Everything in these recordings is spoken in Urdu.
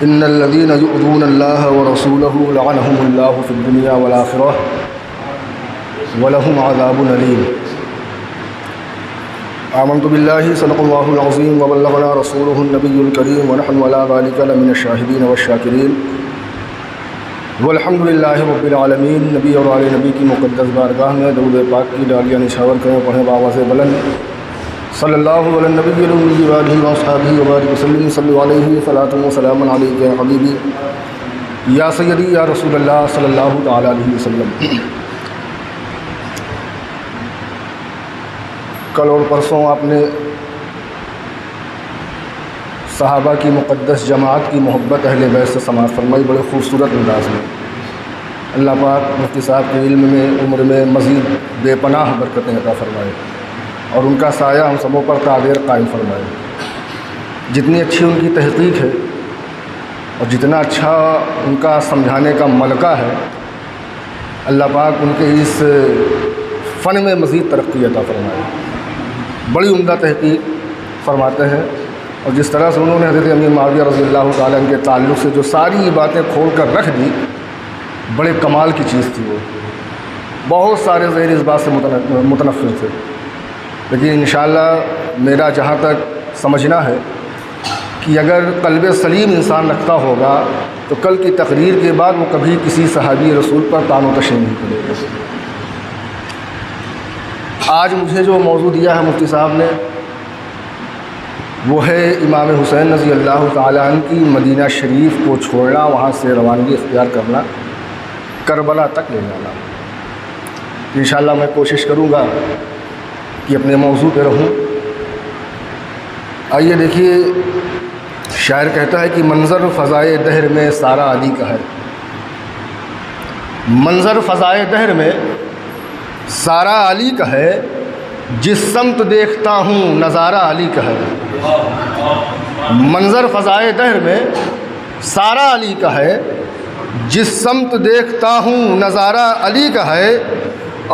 ان الذين يؤذون الله ورسوله لعنهم الله في الدنيا والآخرة ولهم عذاب أليم۔ آمنت بالله صدق الله العظيم وبلغنا رسوله النبي الكريم ونحن على ذلك لمن الشاهدين والشاكرين والحمد للہ رب العالمین۔ نبی اور آل نبی کی مقدس بارگاہ میں درود پاک کی ڈالیاں نشاور کریں، پڑھیں بآواز بلند صلی اللہ علی النبی الأمی وآلہ وأصحابہ وبارک وسلم۔ صلی علیہ صلاۃ و سلام علیک یا حبیبی یا سیدی یا رسول اللہ صلی اللہ تعالی علیہ وسلم۔ کل اور پرسوں آپ نے صحابہ کی مقدس جماعت کی محبت اہل بیت سے سماعت فرمائی بڑے خوبصورت انداز میں۔ اللہ پاک مفتی صاحب کے علم میں، عمر میں مزید بے پناہ برکتیں عطا فرمائے اور ان کا سایہ ہم سبوں پر تا دیر قائم فرمائے۔ جتنی اچھی ان کی تحقیق ہے اور جتنا اچھا ان کا سمجھانے کا ملکہ ہے، اللہ پاک ان کے اس فن میں مزید ترقی عطا فرمائے۔ بڑی عمدہ تحقیق فرماتے ہیں، اور جس طرح سے انہوں نے حضرت امیر معاویہ رضی اللہ تعالیٰ عنہ کے تعلق سے جو ساری باتیں کھول کر رکھ دی، بڑے کمال کی چیز تھی وہ۔ بہت سارے ذہن اس بات سے متنفر تھے، لیکن انشاءاللہ میرا جہاں تک سمجھنا ہے کہ اگر قلب سلیم انسان رکھتا ہوگا تو کل کی تقریر کے بعد وہ کبھی کسی صحابی رسول پر طعن و تشنیع نہیں کرے گا۔ آج مجھے جو موضوع دیا ہے مفتی صاحب نے، وہ ہے امام حسین رضی اللہ تعالیٰ عنہ کی مدینہ شریف کو چھوڑنا، وہاں سے روانگی اختیار کرنا، کربلا تک لے جانا۔ انشاءاللہ میں کوشش کروں گا کہ اپنے موضوع پہ رہوں۔ آئیے دیکھیے، شاعر کہتا ہے کہ منظر فضائے دہر میں سارا علی کا ہے۔ منظر فضائے دہر میں سارا علی کا ہے، جس سمت دیکھتا ہوں نظارہ علی کا ہے۔ منظر فضائے دہر میں سارا علی کا ہے، جس سمت دیکھتا ہوں نظارہ علی کا ہے،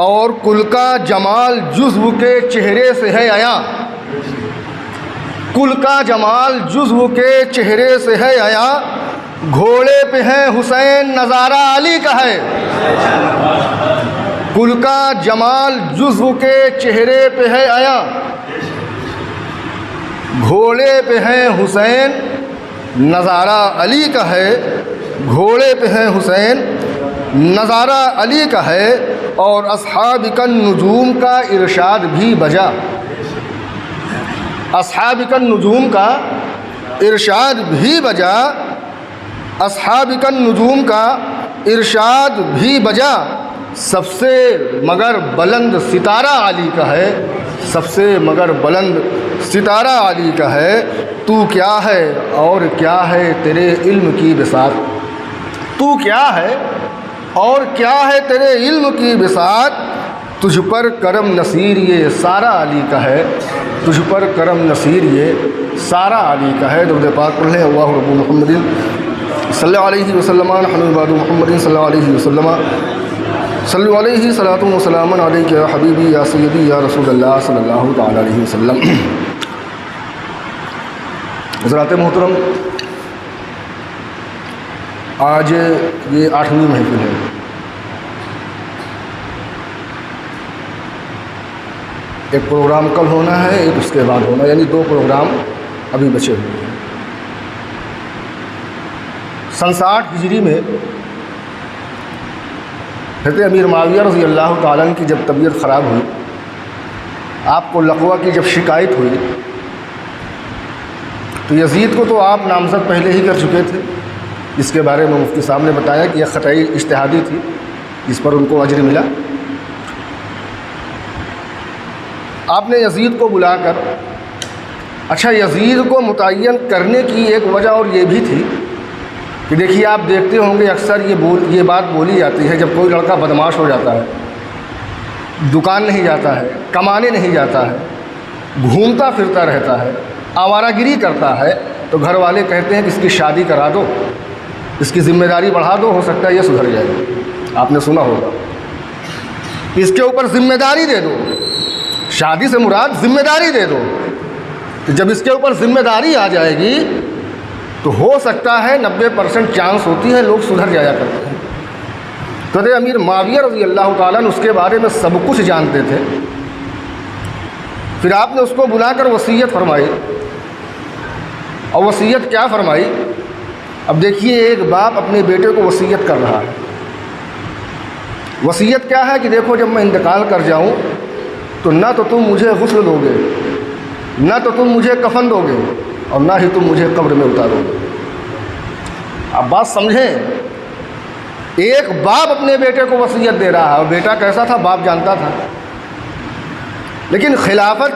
اور کل کا جمال جزو کے چہرے سے ہے عیاں۔ کل کا جمال جزو کے چہرے سے ہے عیاں، گھوڑے پہ ہے حسین نظارہ علی کا ہے۔ کل کا جمال جزو کے چہرے پہ ہے عیاں، گھوڑے پہ ہیں حسین نظارہ علی کا ہے۔ گھوڑے پہ ہیں حسین نظارہ علی کا ہے، اور اصحاب النجوم کا ارشاد بھی بجا۔ اصحاب النجوم کا ارشاد بھی بجا، اصحاب النجوم کا ارشاد بھی بجا، سب سے مگر بلند ستارہ علی کا ہے، سب سے مگر بلند ستارہ علی کا ہے۔ تو کیا ہے اور کیا ہے تیرے علم کی بساط، تو کیا ہے اور کیا ہے تیرے علم کی بساط، تجھ پر کرم نصیر یہ سارا علی کا ہے، تجھ پر کرم نصیر یہ سارا علی کا ہے۔ درود پاک پڑھ لیں۔ اللہ رب محمد صلی اللہ علیہ وسلم، نحن عباد محمد صلی اللہ علیہ وسلم، صلی علیہ صلاۃ و سلام علیک یا حبیبی یا سیدی یا رسول اللہ صلی اللہ تعالی علیہ وسلم۔ حضرات محترم، آج یہ 8ویں محفل ہے۔ ایک پروگرام کل ہونا ہے، ایک اس کے بعد ہونا، یعنی 2 پروگرام ابھی بچے ہوئے ہیں۔ سن 60 ہجری میں حضرت امیر معاویہ رضی اللہ تعالیٰ عنہ کی جب طبیعت خراب ہوئی، آپ کو لقوہ کی جب شکایت ہوئی، تو یزید کو تو آپ نامزد پہلے ہی کر چکے تھے، جس کے بارے میں مفتی صاحب نے بتایا کہ یہ خطائی اجتہادی تھی، جس پر ان کو اجر ملا۔ آپ نے یزید کو بلا کر، اچھا یزید کو متعین کرنے کی ایک وجہ اور یہ بھی تھی کہ دیکھیے، آپ دیکھتے ہوں گے اکثر یہ بات بولی جاتی ہے، جب کوئی لڑکا بدمعاش ہو جاتا ہے، دکان نہیں جاتا ہے، کمانے نہیں جاتا ہے، گھومتا پھرتا رہتا ہے، آوارہ گیری کرتا ہے، تو گھر والے کہتے ہیں کہ اس کی شادی کرا دو، اس کی ذمہ داری بڑھا دو، ہو سکتا ہے یہ سدھر جائے گا۔ آپ نے سنا ہوگا، اس کے اوپر ذمہ داری دے دو، شادی سے مراد ذمہ داری دے دو، کہ جب اس کے اوپر ذمہ داری آ جائے گی تو ہو سکتا ہے 90% چانس ہوتی ہے لوگ سدھر جایا کرتے ہیں۔ تو امیر معاویہ رضی اللہ تعالیٰ عنہ اس کے بارے میں سب کچھ جانتے تھے۔ پھر آپ نے اس کو بلا کر وصیت فرمائی، اور وصیت کیا فرمائی؟ اب دیکھیے، ایک باپ اپنے بیٹے کو وصیت کر رہا ہے۔ وصیت کیا ہے کہ دیکھو، جب میں انتقال کر جاؤں تو نہ تو تم مجھے غسل دو گے، نہ تو تم مجھے کفن دو گے، اور نہ ہی تم مجھے قبر میں اتارو گے۔ اب بات سمجھیں، ایک باپ اپنے بیٹے کو وصیت دے رہا ہے، اور بیٹا کیسا تھا باپ جانتا تھا۔ لیکن خلافت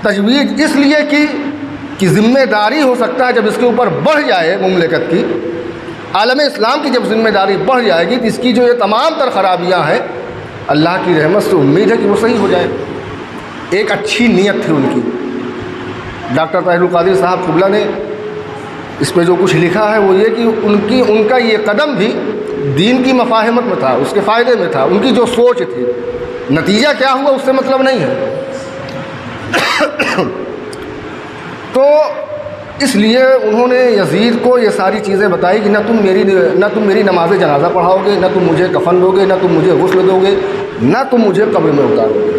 تجویز اس لیے کی کہ ذمہ داری ہو سکتا ہے جب اس کے اوپر بڑھ جائے مملکت کی، عالم اسلام کی جب ذمہ داری بڑھ جائے گی تو اس کی جو یہ تمام تر خرابیاں ہیں، اللہ کی رحمت سے امید ہے کہ وہ صحیح ہو جائے۔ ایک اچھی نیت تھی ان کی۔ ڈاکٹر طاہر القادری صاحب قبلہ نے اس پہ جو کچھ لکھا ہے وہ یہ کہ ان کا یہ قدم بھی دین کی مفاہمت میں تھا، اس کے فائدے میں تھا۔ ان کی جو سوچ تھی، نتیجہ کیا ہوا اس سے مطلب نہیں ہے۔ تو اس لیے انہوں نے یزید کو یہ ساری چیزیں بتائی کہ نہ تم میری نماز جنازہ پڑھاؤ گے، نہ تم مجھے کفن دو گے، نہ تم مجھے غسل دو گے، نہ تم مجھے قبر میں اتارو گے۔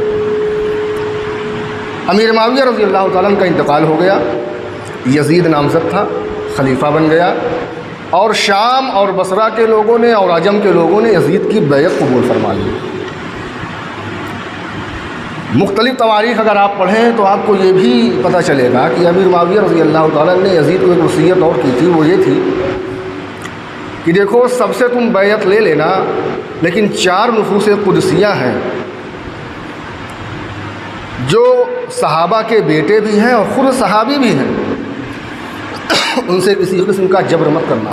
امیر معاویہ رضی اللہ تعالیٰ عنہ کا انتقال ہو گیا، یزید نامزد تھا، خلیفہ بن گیا، اور شام اور بصرہ کے لوگوں نے اور عجم کے لوگوں نے یزید کی بیعت قبول فرما لی۔ مختلف تواریخ اگر آپ پڑھیں تو آپ کو یہ بھی پتہ چلے گا کہ امیر معاویہ رضی اللہ تعالیٰ نے یزید کو ایک وصیت اور کی تھی، وہ یہ تھی کہ دیکھو، سب سے تم بیعت لے لینا، لیکن 4 نفوس قدسیہ ہیں جو صحابہ کے بیٹے بھی ہیں اور خود صحابی بھی ہیں، ان سے کسی قسم کا جبر مت کرنا۔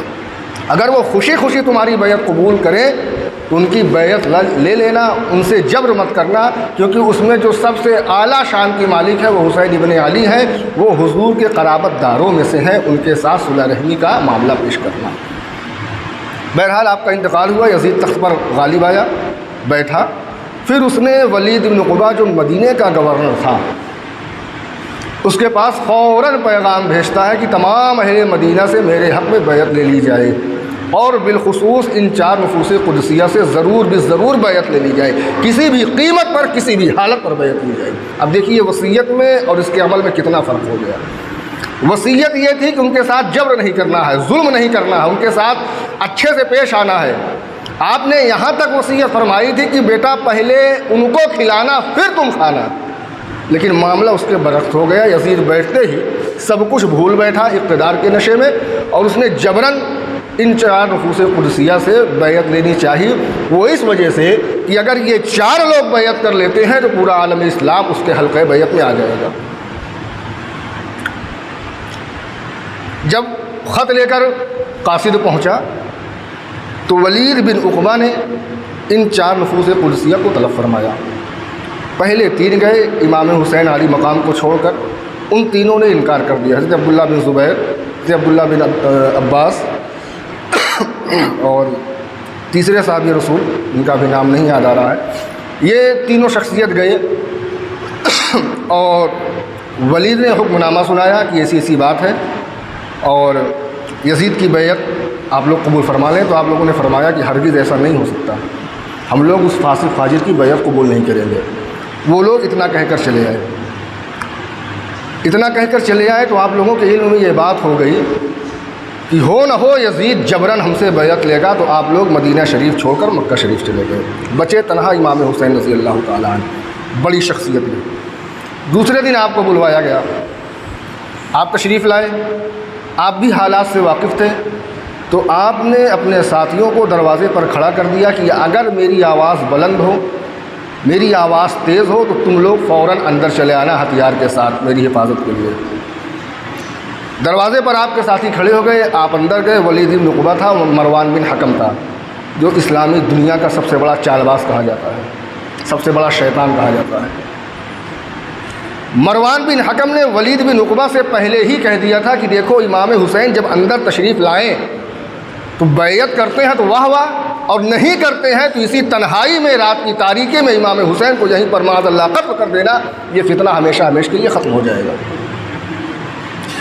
اگر وہ خوشی خوشی تمہاری بیعت قبول کریں تو ان کی بیعت لے لینا، ان سے جبر مت کرنا، کیونکہ اس میں جو سب سے اعلیٰ شان کی مالک ہے وہ حسین ابن علی ہیں، وہ حضور کے قرابت داروں میں سے ہیں، ان کے ساتھ صلح رحمی کا معاملہ پیش کرنا۔ بہرحال آپ کا انتقال ہوا، یزید تخت پر غالب آیا، بیٹھا۔ پھر اس نے ولید بن عقبہ جو مدینے کا گورنر تھا، اس کے پاس فوراً پیغام بھیجتا ہے کہ تمام اہل مدینہ سے میرے حق میں بیعت لے لی جائے، اور بالخصوص ان 4 نفوس قدسیہ سے ضرور بیعت لے لی جائے، کسی بھی قیمت پر، کسی بھی حالت پر بیعت لی جائے۔ اب دیکھیے وصیت میں اور اس کے عمل میں کتنا فرق ہو گیا۔ وصیت یہ تھی کہ ان کے ساتھ جبر نہیں کرنا ہے، ظلم نہیں کرنا ہے، ان کے ساتھ اچھے سے پیش آنا ہے۔ آپ نے یہاں تک وصیت فرمائی تھی کہ بیٹا پہلے ان کو کھلانا پھر تم کھانا، لیکن معاملہ اس کے برعکس ہو گیا۔ یزید بیٹھتے ہی سب کچھ بھول بیٹھا اقتدار کے نشے میں، اور اس نے جبراً ان 4 نفوس قدسیہ سے بیعت لینی چاہیے۔ وہ اس وجہ سے کہ اگر یہ 4 لوگ بیعت کر لیتے ہیں تو پورا عالم اسلام اس کے حلقہ بیعت میں آ جائے گا۔ جب خط لے کر قاصد پہنچا تو ولید بن عقبہ نے ان 4 نفوس قدسیہ کو طلب فرمایا۔ پہلے 3 گئے، امام حسین علی مقام کو چھوڑ کر ان تینوں نے انکار کر دیا۔ حضرت عبداللہ بن زبیر، حضرت عبداللہ بن عباس، اور تیسرے صحابی رسول، ان کا بھی نام نہیں یاد آ رہا ہے، یہ تینوں شخصیت گئے، اور ولید نے حکم نامہ سنایا کہ ایسی بات ہے، اور یزید کی بیعت آپ لوگ قبول فرما لیں۔ تو آپ لوگوں نے فرمایا کہ ہرگز ایسا نہیں ہو سکتا، ہم لوگ اس فاسق فاجر کی بیعت قبول نہیں کریں گے۔ وہ لوگ اتنا کہہ کر چلے آئے تو آپ لوگوں کے علم میں یہ بات ہو گئی کہ ہو نہ ہو یزید جبراً ہم سے بیعت لے گا، تو آپ لوگ مدینہ شریف چھوڑ کر مکہ شریف چلے گئے، بچے تنہا امام حسین رضی اللہ تعالیٰ عنہ، بڑی شخصیت میں۔ دوسرے دن آپ کو بلوایا گیا، آپ تشریف لائے، آپ بھی حالات سے واقف تھے، تو آپ نے اپنے ساتھیوں کو دروازے پر کھڑا کر دیا کہ اگر میری آواز بلند ہو، میری آواز تیز ہو، تو تم لوگ فوراً اندر چلے آنا ہتھیار کے ساتھ میری حفاظت کے لیے۔ دروازے پر آپ کے ساتھی کھڑے ہو گئے، آپ اندر گئے۔ ولید بن عقبہ تھا، مروان بن حکم تھا، جو اسلامی دنیا کا سب سے بڑا چال باز کہا جاتا ہے، سب سے بڑا شیطان کہا جاتا ہے۔ مروان بن حکم نے ولید بن عقبہ سے پہلے ہی کہہ دیا تھا کہ دیکھو، امام حسین جب اندر تشریف لائیں تو بیعت کرتے ہیں تو واہ واہ، اور نہیں کرتے ہیں تو اسی تنہائی میں رات کی تاریکی میں امام حسین کو یہیں پر معاذ اللہ قتل کر دینا، یہ فتنہ ہمیشہ کے لیے ختم ہو جائے گا۔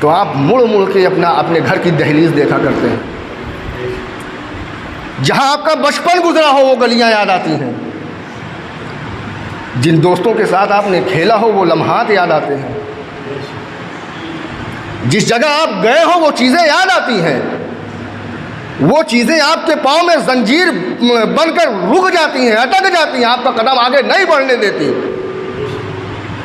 تو آپ مڑ مڑ کے اپنے گھر کی دہلیز دیکھا کرتے ہیں. جہاں آپ کا بچپن گزرا ہو وہ گلیاں یاد آتی ہیں. جن دوستوں کے ساتھ آپ نے کھیلا ہو وہ لمحات یاد آتے ہیں. جس جگہ آپ گئے ہو وہ چیزیں یاد آتی ہیں. وہ چیزیں آپ کے پاؤں میں زنجیر بن کر رک جاتی ہیں, اٹک جاتی ہیں, آپ کا قدم آگے نہیں بڑھنے دیتی.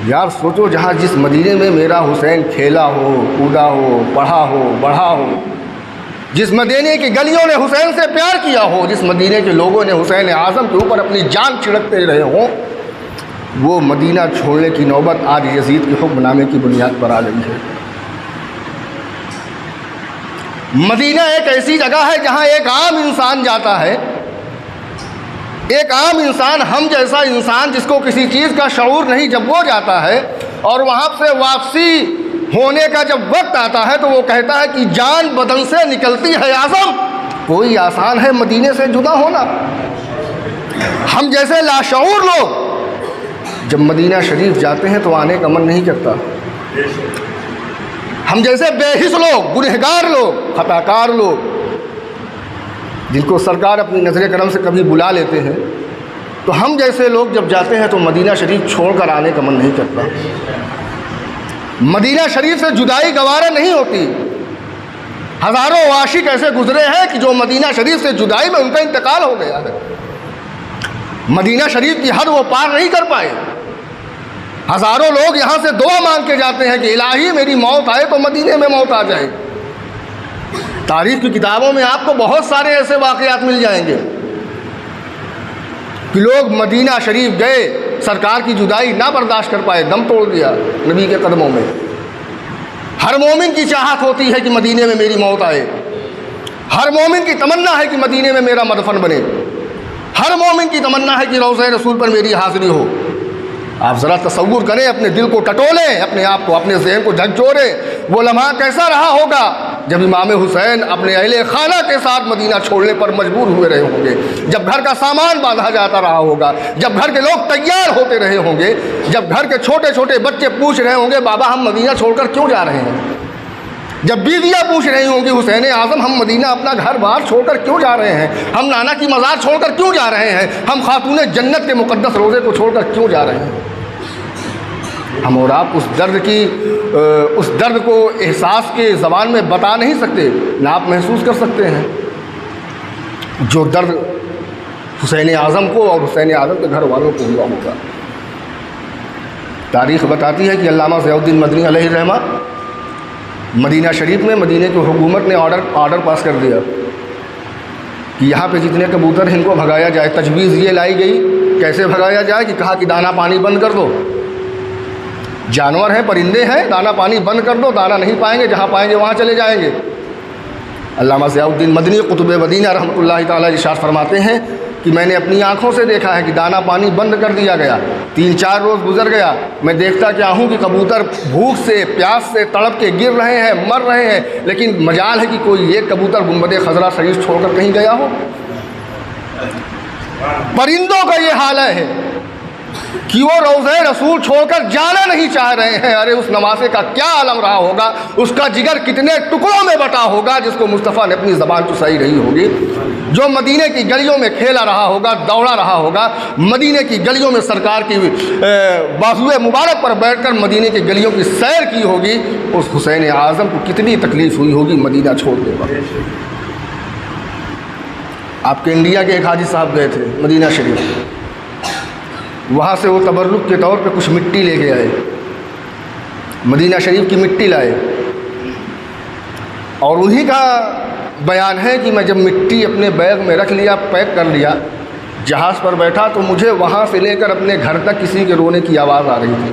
یار سوچو, جس مدینے میں میرا حسین کھیلا ہو, کودا ہو, پڑھا ہو, بڑھا ہو, جس مدینے کی گلیوں نے حسین سے پیار کیا ہو, جس مدینے کے لوگوں نے حسین اعظم کے اوپر اپنی جان چھڑکتے رہے ہوں, وہ مدینہ چھوڑنے کی نوبت آج یزید کے حکم نامے کی بنیاد پر آ گئی ہے. مدینہ ایک ایسی جگہ ہے جہاں ایک عام انسان جاتا ہے, ایک عام انسان, ہم جیسا انسان جس کو کسی چیز کا شعور نہیں, جب وہ جاتا ہے اور وہاں سے واپسی ہونے کا جب وقت آتا ہے تو وہ کہتا ہے کہ جان بدن سے نکلتی ہے اعظم, کوئی آسان ہے مدینے سے جدا ہونا. ہم جیسے لاشعور لوگ جب مدینہ شریف جاتے ہیں تو آنے کا من نہیں کرتا. ہم جیسے بے حس لوگ, گنہگار لوگ, خطاکار لوگ, جن کو سرکار اپنی نظر کرم سے کبھی بلا لیتے ہیں, تو ہم جیسے لوگ جب جاتے ہیں تو مدینہ شریف چھوڑ کر آنے کا من نہیں کرتا. مدینہ شریف سے جدائی گوارا نہیں ہوتی. ہزاروں عاشق ایسے گزرے ہیں کہ جو مدینہ شریف سے جدائی میں ان کا انتقال ہو گیا ہے. مدینہ شریف کی حد وہ پار نہیں کر پائے. ہزاروں لوگ یہاں سے دعا مانگ کے جاتے ہیں کہ الہی میری موت آئے تو مدینے میں موت آ جائے. تاریخ کی کتابوں میں آپ کو بہت سارے ایسے واقعات مل جائیں گے کہ لوگ مدینہ شریف گئے, سرکار کی جدائی نہ برداشت کر پائے, دم توڑ دیا نبی کے قدموں میں. ہر مومن کی چاہت ہوتی ہے کہ مدینے میں میری موت آئے. ہر مومن کی تمنا ہے کہ مدینے میں میرا مدفن بنے. ہر مومن کی تمنا ہے کہ روضہ رسول پر میری حاضری ہو. آپ ذرا تصور کریں, اپنے دل کو ٹٹولیں, اپنے آپ کو, اپنے ذہن کو جھنجھوڑیں. وہ لمحہ کیسا رہا ہوگا جب امام حسین اپنے اہل خانہ کے ساتھ مدینہ چھوڑنے پر مجبور ہوئے رہے ہوں گے, جب گھر کا سامان باندھا جاتا رہا ہوگا, جب گھر کے لوگ تیار ہوتے رہے ہوں گے, جب گھر کے چھوٹے چھوٹے بچے پوچھ رہے ہوں گے بابا ہم مدینہ چھوڑ کر کیوں جا رہے ہیں, جب بیویاں پوچھ رہی ہوں گی حسین اعظم ہم مدینہ اپنا گھر باہر چھوڑ کر کیوں جا رہے ہیں, ہم نانا کی مزار چھوڑ کر کیوں جا رہے ہیں, ہم خاتون جنت کے مقدس روضے کو چھوڑ کر کیوں جا رہے ہیں. ہم اور آپ اس درد کو احساس کے زبان میں بتا نہیں سکتے, نہ آپ محسوس کر سکتے ہیں جو درد حسین اعظم کو اور حسین اعظم کے گھر والوں کو ہوا ہوگا. تاریخ بتاتی ہے کہ علامہ ضیاء الدین مدنی علیہ الرحمہ مدینہ شریف میں مدینے کی حکومت نے آرڈر پاس کر دیا کہ یہاں پہ جتنے کبوتر ہیں ان کو بھگایا جائے. تجویز یہ لائی گئی کیسے بھگایا جائے کہ کہا کہ دانہ پانی بند کر دو, جانور ہیں, پرندے ہیں, دانہ پانی بند کر دو, دانہ نہیں پائیں گے, جہاں پائیں گے وہاں چلے جائیں گے. علامہ ضیاء الدین مدنی قطب مدینہ رحمۃ اللہ تعالیٰ ارشاد فرماتے ہیں کہ میں نے اپنی آنکھوں سے دیکھا ہے کہ دانہ پانی بند کر دیا گیا. 3-4 روز گزر گیا, میں دیکھتا کیا ہوں کہ کبوتر بھوک سے, پیاس سے تڑپ کے گر رہے ہیں, مر رہے ہیں, لیکن مجال ہے کہ کوئی ایک کبوتر گنبد خضرا شریف چھوڑ کر کہیں گیا ہو. پرندوں کا یہ حال ہے کہ وہ روضہ رسول چھوڑ کر جانا نہیں چاہ رہے ہیں. ارے اس نواسے کا کیا عالم رہا ہوگا, اس کا جگر کتنے ٹکڑوں میں بٹا ہوگا جس کو مصطفیٰ نے اپنی زبان چسائی رہی ہوگی, جو مدینے کی گلیوں میں کھیلا رہا ہوگا, دوڑا رہا ہوگا, مدینے کی گلیوں میں سرکار کی بازوئے مبارک پر بیٹھ کر مدینے کی گلیوں کی سیر کی ہوگی. اس حسین اعظم کو کتنی تکلیف ہوئی ہوگی مدینہ چھوڑنے پر. آپ کے انڈیا کے ایک حاجی صاحب گئے تھے مدینہ شریف, وہاں سے وہ تبرک کے طور پہ کچھ مٹی لے کے آئے, مدینہ شریف کی مٹی لائے, اور انہی کا بیان ہے کہ میں جب مٹی اپنے بیگ میں رکھ لیا, پیک کر لیا, جہاز پر بیٹھا تو مجھے وہاں سے لے کر اپنے گھر تک کسی کے رونے کی آواز آ رہی تھی.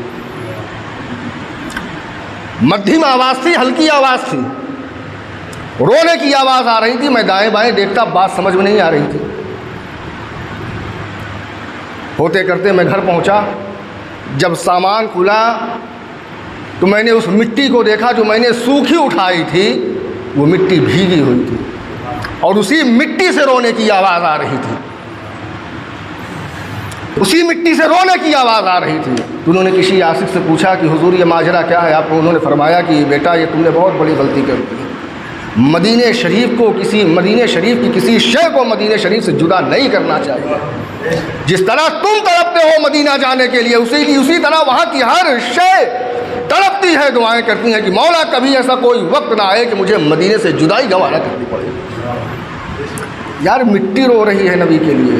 مدھیم آواز تھی, ہلکی آواز تھی, رونے کی آواز آ رہی تھی. میں دائیں بائیں دیکھتا, بات سمجھ میں نہیں آ رہی تھی. ہوتے کرتے میں گھر پہنچا, جب سامان کھلا تو میں نے اس مٹی کو دیکھا جو میں نے سوکھی اٹھائی تھی, وہ مٹی بھیگی ہوئی تھی اور اسی مٹی سے رونے کی آواز آ رہی تھی. اسی مٹی سے رونے کی آواز آ رہی تھی. تو انہوں نے کسی عاشق سے پوچھا کہ حضور یہ ماجرا کیا ہے؟ انہوں نے فرمایا کہ بیٹا یہ تم نے بہت بڑی غلطی کر دی. مدینہ شریف کی کسی شے کو مدینہ شریف سے جدا نہیں کرنا چاہیے. جس طرح تم تڑپتے ہو مدینہ جانے کے لیے اسی طرح وہاں کی ہر شے تڑپتی ہے، دعائیں کرتی ہیں کہ مولا کبھی ایسا کوئی وقت نہ آئے کہ مجھے مدینے سے جدائی گوارا کرنی پڑے. یار مٹی رو رہی ہے نبی کے لیے،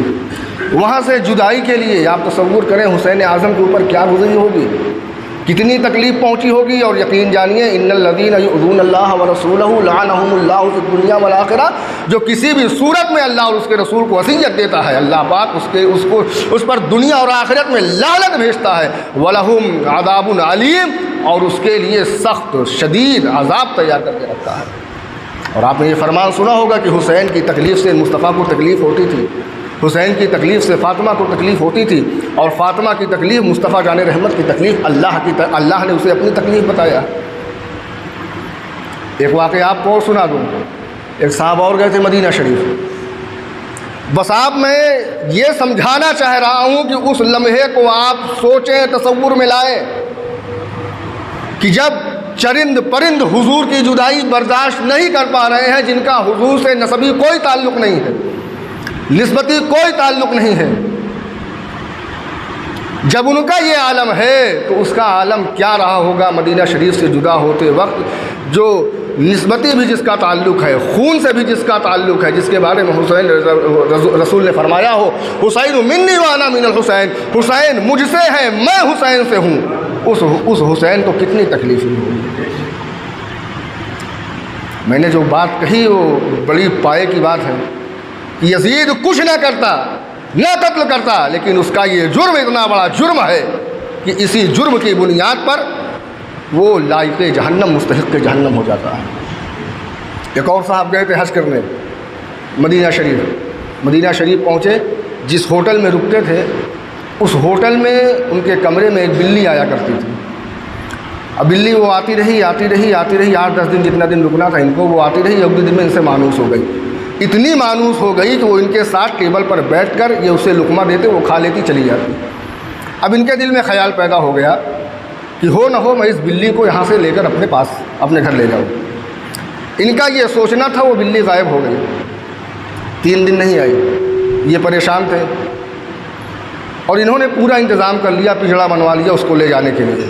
وہاں سے جدائی کے لیے آپ تصور کریں حسین اعظم کے اوپر کیا گزری ہوگی، کتنی تکلیف پہنچی ہوگی. اور یقین جانیے ان الذین یؤذون اللہ ورسولہ لعنہم اللہ فی الدنیا والآخرہ، جو کسی بھی صورت میں اللہ اور اس کے رسول کو اذیت دیتا ہے اللہ پاک اس پر دنیا اور آخرت میں لعنت بھیجتا ہے. وَلَهُمْ عَذَابٌ عَلِيمٌ، اور اس کے لیے سخت شدید عذاب تیار کر کے رکھا ہے. اور آپ نے یہ فرمان سنا ہوگا کہ حسین کی تکلیف سے مصطفیٰ کو تکلیف ہوتی تھی، حسین کی تکلیف سے فاطمہ کو تکلیف ہوتی تھی، اور فاطمہ کی تکلیف مصطفیٰ جان رحمت کی تکلیف اللہ نے اسے اپنی تکلیف بتایا. ایک واقعہ آپ کو اور سنا دوں. ایک صاحب اور گئے تھے مدینہ شریف. بس آپ میں یہ سمجھانا چاہ رہا ہوں کہ اس لمحے کو آپ سوچیں، تصور میں لائیں کہ جب چرند پرند حضور کی جدائی برداشت نہیں کر پا رہے ہیں، جن کا حضور سے نسبی کوئی تعلق نہیں ہے، نسبتی کوئی تعلق نہیں ہے، جب ان کا یہ عالم ہے تو اس کا عالم کیا رہا ہوگا مدینہ شریف سے جدا ہوتے وقت، جو نسبتی بھی جس کا تعلق ہے، خون سے بھی جس کا تعلق ہے، جس کے بارے میں حسین رسول نے فرمایا ہو حسین منی وانا من الحسین، حسین مجھ سے ہے میں حسین سے ہوں، اس حسین کو کتنی تکلیف ہوئی. میں نے جو بات کہی وہ بڑی پائے کی بات ہے. یزید کچھ نہ کرتا، نہ قتل کرتا، لیکن اس کا یہ جرم اتنا بڑا جرم ہے کہ اسی جرم کی بنیاد پر وہ لائق جہنم، مستحق جہنم ہو جاتا ہے. ایک اور صاحب گئے تھے حج کرنے مدینہ شریف پہنچے. جس ہوٹل میں رکتے تھے اس ہوٹل میں ان کے کمرے میں ایک بلی آیا کرتی تھی. اب بلی وہ آتی رہی 8-10 دن جتنا دن رکنا تھا ان کو، وہ آتی رہی. 1 دن میں ان سے مانوس ہو گئی، اتنی مانوس ہو گئی کہ وہ ان کے ساتھ ٹیبل پر بیٹھ کر یہ اسے لقمہ دیتے، وہ کھا لیتی چلی جاتی. اب ان کے دل میں خیال پیدا ہو گیا کہ ہو نہ ہو میں اس بلی کو یہاں سے لے کر اپنے پاس اپنے گھر لے جاؤں. ان کا یہ سوچنا تھا. وہ بلی غائب ہو گئی، 3 دن نہیں آئی. یہ پریشان تھے اور انہوں نے پورا انتظام کر لیا، پجڑا بنوا لیا اس کو لے جانے کے لیے.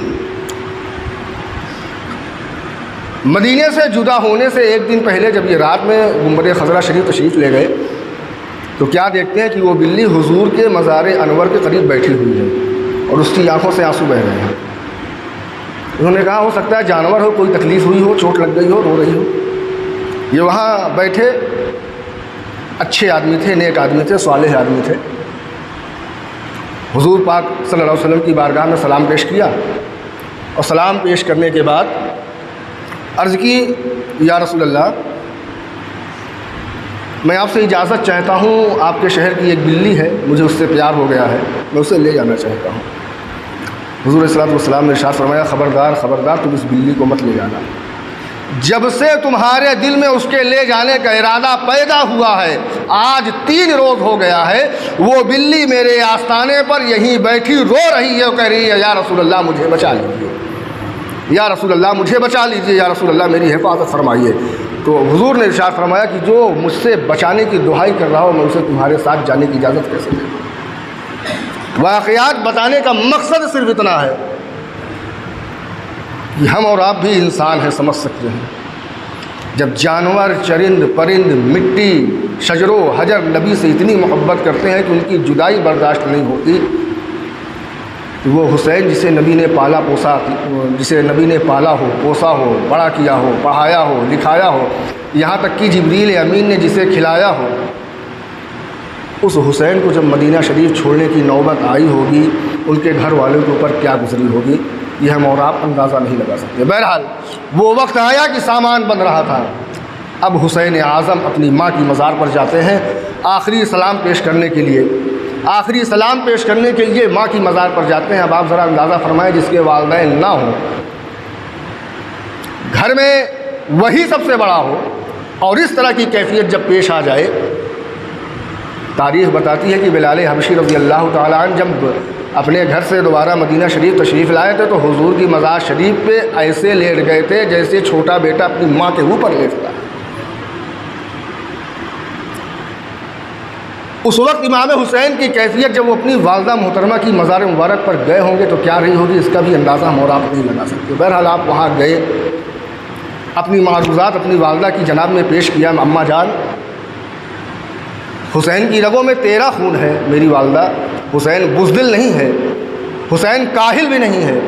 مدینے سے جدا ہونے سے 1 دن پہلے جب یہ رات میں گنبد خضرا شریف تشریف لے گئے تو کیا دیکھتے ہیں کہ وہ بلی حضور کے مزار انور کے قریب بیٹھی ہوئی ہے اور اس کی آنکھوں سے آنسو بہہ رہے ہیں. انہوں نے کہا ہو سکتا ہے جانور ہو، کوئی تکلیف ہوئی ہو، چوٹ لگ گئی ہو، رو رہی ہو. یہ وہاں بیٹھے اچھے آدمی تھے، نیک آدمی تھے، صالح آدمی تھے. حضور پاک صلی اللہ علیہ وسلم کی بارگاہ میں سلام پیش کیا اور سلام پیش کرنے کے بعد عرض کی یا رسول اللہ میں آپ سے اجازت چاہتا ہوں، آپ کے شہر کی ایک بلی ہے، مجھے اس سے پیار ہو گیا ہے، میں اسے لے جانا چاہتا ہوں. حضور صلی اللہ علیہ وسلم نے ارشاد فرمایا خبردار تم اس بلی کو مت لے جانا. جب سے تمہارے دل میں اس کے لے جانے کا ارادہ پیدا ہوا ہے آج 3 روز ہو گیا ہے، وہ بلی میرے آستانے پر یہیں بیٹھی رو رہی ہے اور کہہ رہی ہے یا رسول اللہ مجھے بچا لیجیے، یا رسول اللہ مجھے بچا لیجیے، یا رسول اللہ میری حفاظت فرمائیے. تو حضور نے ارشاد فرمایا کہ جو مجھ سے بچانے کی دعائی کر رہا ہو میں اسے تمہارے ساتھ جانے کی اجازت کیسے دوں. واقعات بتانے کا مقصد صرف اتنا ہے کہ ہم اور آپ بھی انسان ہیں، سمجھ سکتے ہیں. جب جانور، چرند پرند، مٹی، شجر و حجر نبی سے اتنی محبت کرتے ہیں کہ ان کی جدائی برداشت نہیں ہوتی، تو وہ حسین جسے نبی نے پالا ہو، پوسا ہو، بڑا کیا ہو، پڑھایا ہو، لکھایا ہو، یہاں تک کہ جبریل امین نے جسے کھلایا ہو، اس حسین کو جب مدینہ شریف چھوڑنے کی نوبت آئی ہوگی ان کے گھر والوں کے اوپر کیا گزری ہوگی یہ ہم اور آپ اندازہ نہیں لگا سکتے. بہرحال وہ وقت آیا کہ سامان بن رہا تھا. اب حسین اعظم اپنی ماں کی مزار پر جاتے ہیں آخری سلام پیش کرنے کے لیے ماں کی مزار پر جاتے ہیں. اب آپ ذرا اندازہ فرمائیں جس کے والدین نہ ہوں، گھر میں وہی سب سے بڑا ہو اور اس طرح کی کیفیت جب پیش آ جائے تاریخ بتاتی ہے کہ بلال حبشی رضی اللہ تعالیٰ عنہ جب اپنے گھر سے دوبارہ مدینہ شریف تشریف لائے تھے تو حضور کی مزار شریف پہ ایسے لیٹ گئے تھے جیسے چھوٹا بیٹا اپنی ماں کے اوپر لیٹتا ہے۔ اس وقت امام حسین کی کیفیت جب وہ اپنی والدہ محترمہ کی مزار مبارک پر گئے ہوں گے تو کیا رہی ہوگی، اس کا بھی اندازہ ہم اور آپ نہیں لگا سکتے۔ بہرحال آپ وہاں گئے، اپنی معروضات اپنی والدہ کی جناب میں پیش کیا، اماں جان حسین کی رگوں میں تیرا خون ہے میری والدہ، حسین بزدل نہیں ہے، حسین کاہل بھی نہیں ہے،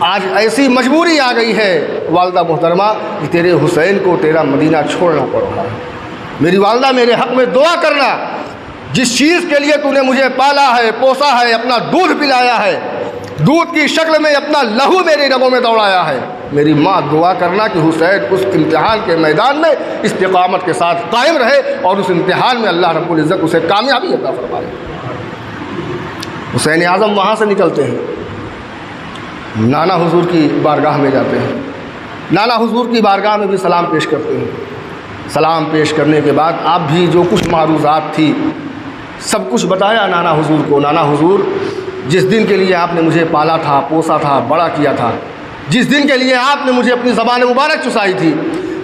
آج ایسی مجبوری آ گئی ہے والدہ محترمہ کہ تیرے حسین کو تیرا مدینہ چھوڑنا پڑ رہا ہے۔ میری والدہ میرے حق میں دعا کرنا، جس چیز کے لیے تو نے مجھے پالا ہے، پوسا ہے، اپنا دودھ پلایا ہے، دودھ کی شکل میں اپنا لہو میری رگوں میں دوڑایا ہے، میری ماں دعا کرنا کہ حسین اس امتحان کے میدان میں استقامت کے ساتھ قائم رہے اور اس امتحان میں اللہ رب العزت اسے کامیابی عطا فرمائے۔ حسین اعظم وہاں سے نکلتے ہیں، نانا حضور کی بارگاہ میں جاتے ہیں، نانا حضور کی بارگاہ میں بھی سلام پیش کرتے ہیں۔ سلام پیش کرنے کے بعد آپ بھی جو کچھ معروضات تھی سب کچھ بتایا نانا حضور کو۔ نانا حضور، جس دن کے لیے آپ نے مجھے پالا تھا، پوسا تھا، بڑا کیا تھا، جس دن کے لیے آپ نے مجھے اپنی زبان مبارک چسائی تھی،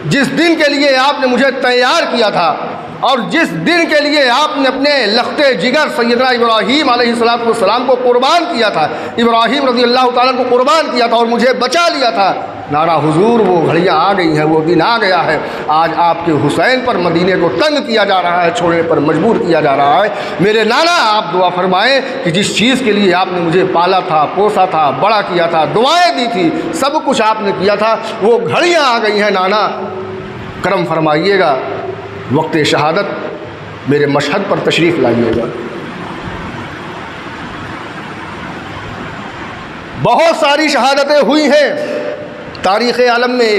جس دن کے لیے آپ نے مجھے تیار کیا تھا، اور جس دن کے لیے آپ نے اپنے لخت جگر سیدنا ابراہیم علیہ السلام کو قربان کیا تھا، ابراہیم رضی اللہ تعالیٰ کو قربان کیا تھا اور مجھے بچا لیا تھا، نانا حضور وہ گھڑیاں آ گئی ہیں، وہ دن آ گیا ہے۔ آج آپ کے حسین پر مدینے کو تنگ کیا جا رہا ہے، چھوڑنے پر مجبور کیا جا رہا ہے۔ میرے نانا آپ دعا فرمائیں کہ جس چیز کے لیے آپ نے مجھے پالا تھا، پوسا تھا، بڑا کیا تھا، دعائیں دی تھی، سب کچھ آپ نے کیا تھا، وہ گھڑیاں آ گئی ہیں نانا، کرم فرمائیے گا، وقت شہادت میرے مشہد پر تشریف لائیے گا۔ بہت ساری شہادتیں ہوئی ہیں تاریخ عالم میں،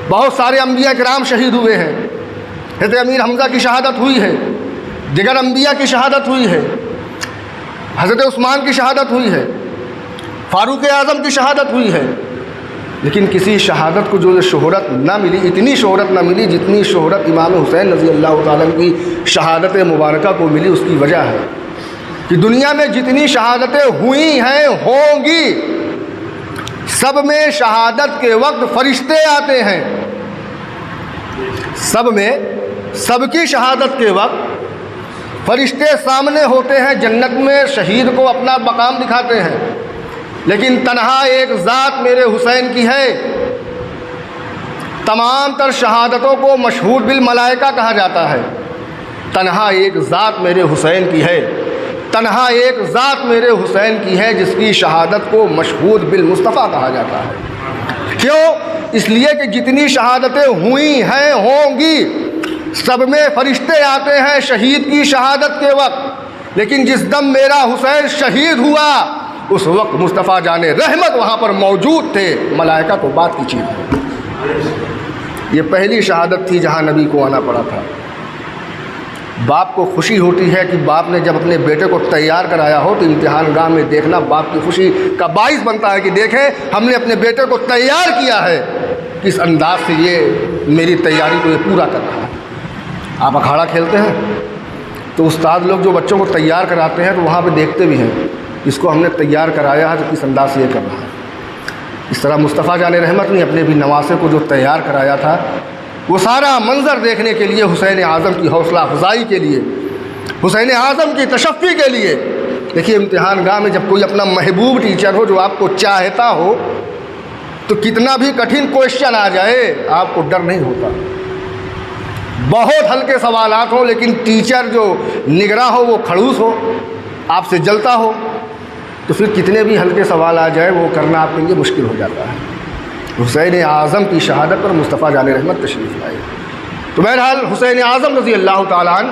بہت سارے انبیاء کرام شہید ہوئے ہیں، حضرت امیر حمزہ کی شہادت ہوئی ہے، دیگر انبیاء کی شہادت ہوئی ہے، حضرت عثمان کی شہادت ہوئی ہے، فاروق اعظم کی شہادت ہوئی ہے، لیکن کسی شہادت کو جو شہرت نہ ملی، اتنی شہرت نہ ملی جتنی شہرت امام حسین رضی اللہ تعالیٰ کی شہادت مبارکہ کو ملی۔ اس کی وجہ ہے کہ دنیا میں جتنی شہادتیں ہوئی ہیں، ہوں گی، سب میں شہادت کے وقت فرشتے آتے ہیں، سب کی شہادت کے وقت فرشتے سامنے ہوتے ہیں، جنت میں شہید کو اپنا مقام دکھاتے ہیں، لیکن تنہا ایک ذات میرے حسین کی ہے۔ تمام تر شہادتوں کو مشہود بالملائکہ کہا جاتا ہے، تنہا ایک ذات میرے حسین کی ہے، تنہا ایک ذات میرے حسین کی ہے جس کی شہادت کو مشہود بالمصطفیٰ کہا جاتا ہے۔ کیوں؟ اس لیے کہ جتنی شہادتیں ہوئی ہیں، ہوں گی، سب میں فرشتے آتے ہیں شہید کی شہادت کے وقت، لیکن جس دم میرا حسین شہید ہوا اس وقت مصطفیٰ جان رحمت وہاں پر موجود تھے، ملائکہ تو بات کی چیز ہے۔ یہ پہلی شہادت تھی جہاں نبی کو آنا پڑا تھا۔ باپ کو خوشی ہوتی ہے کہ باپ نے جب اپنے بیٹے کو تیار کرایا ہو تو امتحان گاہ میں دیکھنا باپ کی خوشی کا باعث بنتا ہے کہ دیکھیں ہم نے اپنے بیٹے کو تیار کیا ہے، کس انداز سے یہ میری تیاری کو یہ پورا کر رہا ہے۔ آپ اکھاڑا کھیلتے ہیں تو استاد لوگ جو بچوں کو تیار کراتے ہیں تو وہاں پہ دیکھتے بھی ہیں اس کو ہم نے تیار کرایا ہے تو کس انداز سے یہ کر رہا ہے۔ اس طرح مصطفیٰ جان رحمت نے اپنے بھی نواسے کو جو تیار کرایا تھا، وہ سارا منظر دیکھنے کے لیے، حسین اعظم کی حوصلہ افزائی کے لیے، حسین اعظم کی تشفی کے لیے۔ دیکھیے امتحان گاہ میں جب کوئی اپنا محبوب ٹیچر ہو جو آپ کو چاہتا ہو تو کتنا بھی کٹھن کوشچن آ جائے آپ کو ڈر نہیں ہوتا، بہت ہلکے سوالات ہوں لیکن ٹیچر جو نگراں ہو وہ کھڑوس ہو، آپ سے جلتا ہو، تو پھر کتنے بھی ہلکے سوال آ جائے وہ کرنا آپ کے لیے مشکل ہو جاتا ہے۔ حسین اعظم کی شہادت پر مصطفیٰ جان رحمت تشریف لائے۔ تو بہرحال حسین اعظم رضی اللہ تعالیٰ عنہ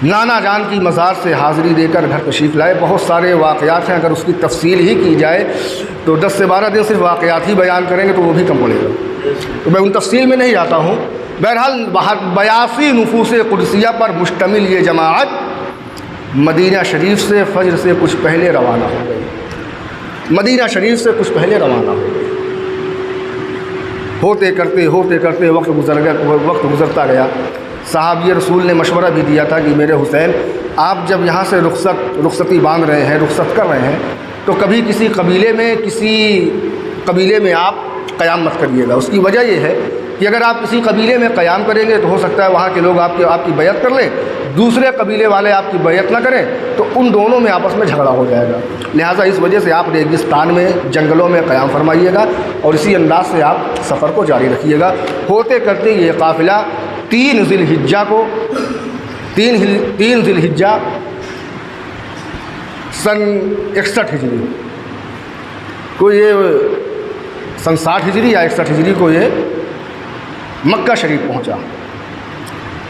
نانا جان کی مزار سے حاضری دے کر گھر تشریف لائے۔ بہت سارے واقعات ہیں، اگر اس کی تفصیل ہی کی جائے تو 10 سے 12 دن صرف واقعات ہی بیان کریں گے تو وہ بھی کم پڑے گا، تو میں ان تفصیل میں نہیں جاتا ہوں۔ بہرحال 82 نفوس قدسیہ پر مشتمل یہ جماعت مدینہ شریف سے فجر سے کچھ پہلے روانہ ہو گئی، مدینہ شریف سے کچھ پہلے روانہ ہو گئی۔ ہوتے کرتے وقت گزرتا گیا، صحابی رسول نے مشورہ بھی دیا تھا کہ میرے حسین آپ جب یہاں سے رخصتی باندھ رہے ہیں، رخصت کر رہے ہیں، تو کبھی کسی قبیلے میں آپ قیام مت کریے گا۔ اس کی وجہ یہ ہے کہ اگر آپ کسی قبیلے میں قیام کریں گے تو ہو سکتا ہے وہاں کے لوگ آپ کی بیعت کر لیں، دوسرے قبیلے والے آپ کی بیعت نہ کریں تو ان دونوں میں آپس میں جھگڑا ہو جائے گا۔ لہٰذا اس وجہ سے آپ ریگستان میں، جنگلوں میں قیام فرمائیے گا اور اسی انداز سے آپ سفر کو جاری رکھیے گا۔ ہوتے کرتے یہ قافلہ 3 ذی الحجہ سن 61 ہجری کو، یہ سن 60 ہجری یا 61 ہجری کو یہ مکہ شریف پہنچا۔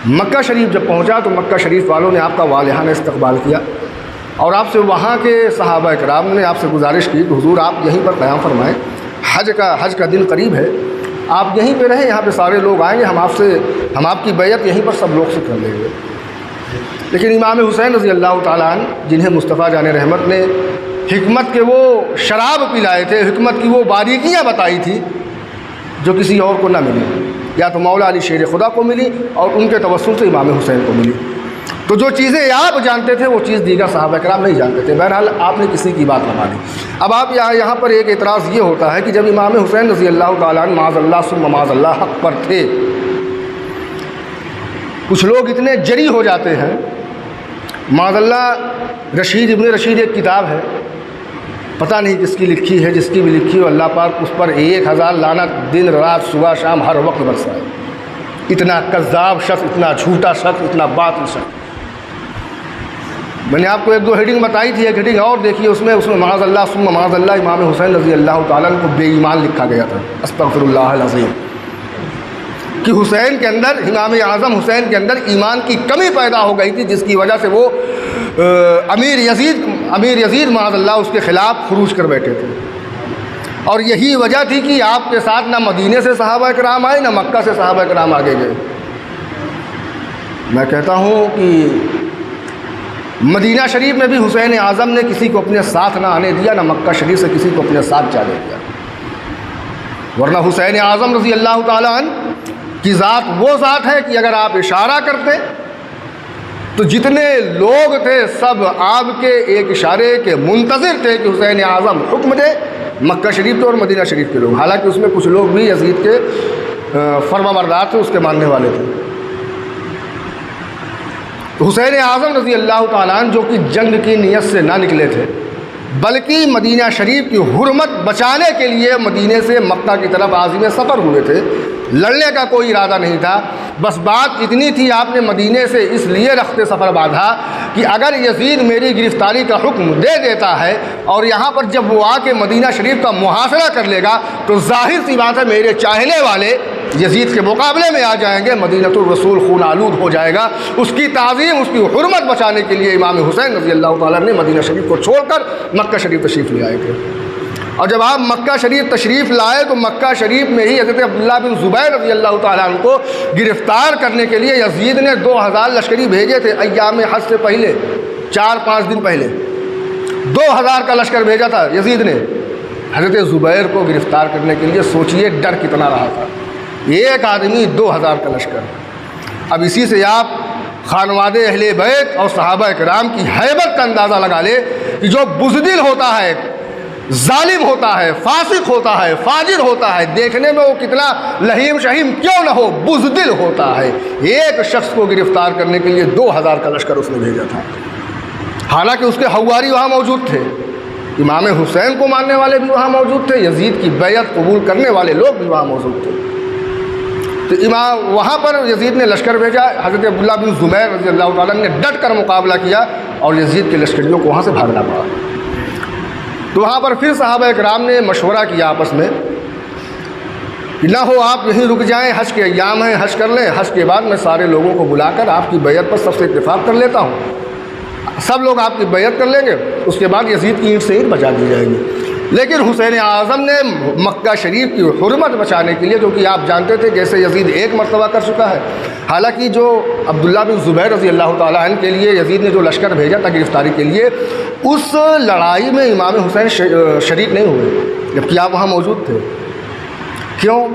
مکہ شریف جب پہنچا تو مکہ شریف والوں نے آپ کا والہانہ استقبال کیا اور آپ سے وہاں کے صحابہ کرام نے آپ سے گزارش کی کہ حضور آپ یہیں پر قیام فرمائیں، حج کا دن قریب ہے، آپ یہیں پہ رہیں، یہاں پہ سارے لوگ آئیں گے، ہم آپ کی بیعت یہیں پر سب لوگ سے کر لیں گے۔ لیکن امام حسین رضی اللہ تعالیٰ عنہ، جنہیں مصطفیٰ جان رحمت نے حکمت کے وہ شراب پلائے تھے، حکمت کی وہ باریکیاں بتائی تھی جو کسی اور کو نہ ملی، یا تو مولا علی شیر خدا کو ملی اور ان کے توسل سے امام حسین کو ملی، تو جو چیزیں آپ جانتے تھے وہ چیز دیگر صحابہ کرام نہیں جانتے تھے۔ بہرحال آپ نے کسی کی بات نہ مانی۔ اب آپ یہاں پر ایک اعتراض یہ ہوتا ہے کہ جب امام حسین رضی اللہ تعالیٰ عنہ معاذ اللہ ثم معاذ اللہ حق پر تھے، کچھ لوگ اتنے جری ہو جاتے ہیں، معاذ اللہ ابن رشید ایک کتاب ہے، پتہ نہیں کس کی لکھی ہے، جس کی بھی لکھی ہو اللہ پاک اس پر 1000 لعنت دن رات صبح شام ہر وقت برسائے۔ اتنا کذاب شخص، اتنا جھوٹا شخص، اتنا باطل شخص۔ میں نے آپ کو 1-2 ہیڈنگ بتائی تھی، ایک ہیڈنگ اور دیکھیے، اس میں معاذ اللہ ثم معاذ اللہ امام حسین رضی اللہ تعالیٰ عنہ کو بے ایمان لکھا گیا تھا، استغفر اللہ العظیم، کہ حسین کے اندر، امام اعظم حسین کے اندر ایمان کی کمی پیدا ہو گئی تھی، جس کی وجہ سے وہ امیر یزید معاذ اللہ اس کے خلاف خروج کر بیٹھے تھے، اور یہی وجہ تھی کہ آپ کے ساتھ نہ مدینے سے صحابہ کرام آئے، نہ مکہ سے صحابہ کرام آگے گئے۔ میں کہتا ہوں کہ مدینہ شریف میں بھی حسین اعظم نے کسی کو اپنے ساتھ نہ آنے دیا، نہ مکہ شریف سے کسی کو اپنے ساتھ جانے دیا، ورنہ حسین اعظم رضی اللہ تعالیٰ عنہ کی ذات وہ ذات ہے کہ اگر آپ اشارہ کرتے تو جتنے لوگ تھے سب آپ کے ایک اشارے کے منتظر تھے کہ حسین اعظم حکم دے، مکہ شریف کے اور مدینہ شریف کے لوگ، حالانکہ اس میں کچھ لوگ بھی یزید کے فرما بردار تھے، اس کے ماننے والے تھے۔ تو حسین اعظم رضی اللہ تعالیٰ عنہ جو کہ جنگ کی نیت سے نہ نکلے تھے، بلکہ مدینہ شریف کی حرمت بچانے کے لیے مدینے سے مکہ کی طرف عازم سفر ہوئے تھے، لڑنے کا کوئی ارادہ نہیں تھا، بس بات اتنی تھی آپ نے مدینے سے اس لیے رخت سفر باندھا کہ اگر یزید میری گرفتاری کا حکم دے دیتا ہے اور یہاں پر جب وہ آ کے مدینہ شریف کا محاصرہ کر لے گا تو ظاہر سی بات ہے میرے چاہنے والے یزید کے مقابلے میں آ جائیں گے، مدینہ الرسول خون آلود ہو جائے گا۔ اس کی تعظیم، اس کی حرمت بچانے کے لیے امام حسین رضی اللہ تعالیٰ نے مدینہ شریف کو چھوڑ کر مکہ شریف تشریف لے آئے تھے، اور جب آپ مکہ شریف تشریف لائے تو مکہ شریف میں ہی حضرت عبداللہ بن زبیر رضی اللہ تعالیٰ عنہ کو گرفتار کرنے کے لیے یزید نے 2000 لشکری بھیجے تھے، ایام حج سے پہلے 4-5 دن پہلے 2000 کا لشکر بھیجا تھا یزید نے حضرت زبیر کو گرفتار کرنے کے لیے۔ سوچئے ڈر کتنا رہا تھا، ایک آدمی 2000 کا لشکر۔ اب اسی سے آپ خانواد اہل بیت اور صحابہ کرام کی ہیبت کا اندازہ لگا لے کہ جو بزدل ہوتا ہے، ظالم ہوتا ہے، فاسق ہوتا ہے، فاجر ہوتا ہے، دیکھنے میں وہ کتنا لہیم شہیم کیوں نہ ہو، بزدل ہوتا ہے، ایک شخص کو گرفتار کرنے کے لیے 2000 کا لشکر اس نے بھیجا تھا۔ حالانکہ اس کے حواری وہاں موجود تھے، امام حسین کو ماننے والے بھی وہاں موجود تھے، یزید کی بیعت قبول کرنے والے لوگ بھی وہاں موجود تھے۔ تو وہاں پر یزید نے لشکر بھیجا، حضرت عبداللہ بن زبیر رضی اللہ تعالیٰ نے ڈٹ کر مقابلہ کیا اور یزید کے لشکریوں کو وہاں سے بھاگنا پڑا۔ تو وہاں پر پھر صحابہ کرام نے مشورہ کیا آپس میں کہ نہ ہو آپ یہیں رک جائیں، حج کے ایام ہیں، حج کر لیں، حج کے بعد میں سارے لوگوں کو بلا کر آپ کی بیعت پر سب سے اتفاق کر لیتا ہوں، سب لوگ آپ کی بیعت کر لیں گے، اس کے بعد یزید کی اینٹ سے اینٹ بچا دی جائے گی۔ لیکن حسین اعظم نے مکہ شریف کی حرمت بچانے کے لیے، جو کہ آپ جانتے تھے جیسے یزید ایک مرتبہ کر چکا ہے، حالانکہ جو عبداللہ بن زبیر رضی اللہ تعالیٰ عنہ کے لیے یزید نے جو لشکر بھیجا تھا گرفتاری کے لیے، اس لڑائی میں امام حسین شریک نہیں ہوئے، جبکہ آپ وہاں موجود تھے۔ کیوں؟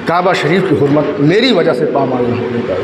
کعبہ شریف کی حرمت میری وجہ سے پامال نہ ہونے پائی۔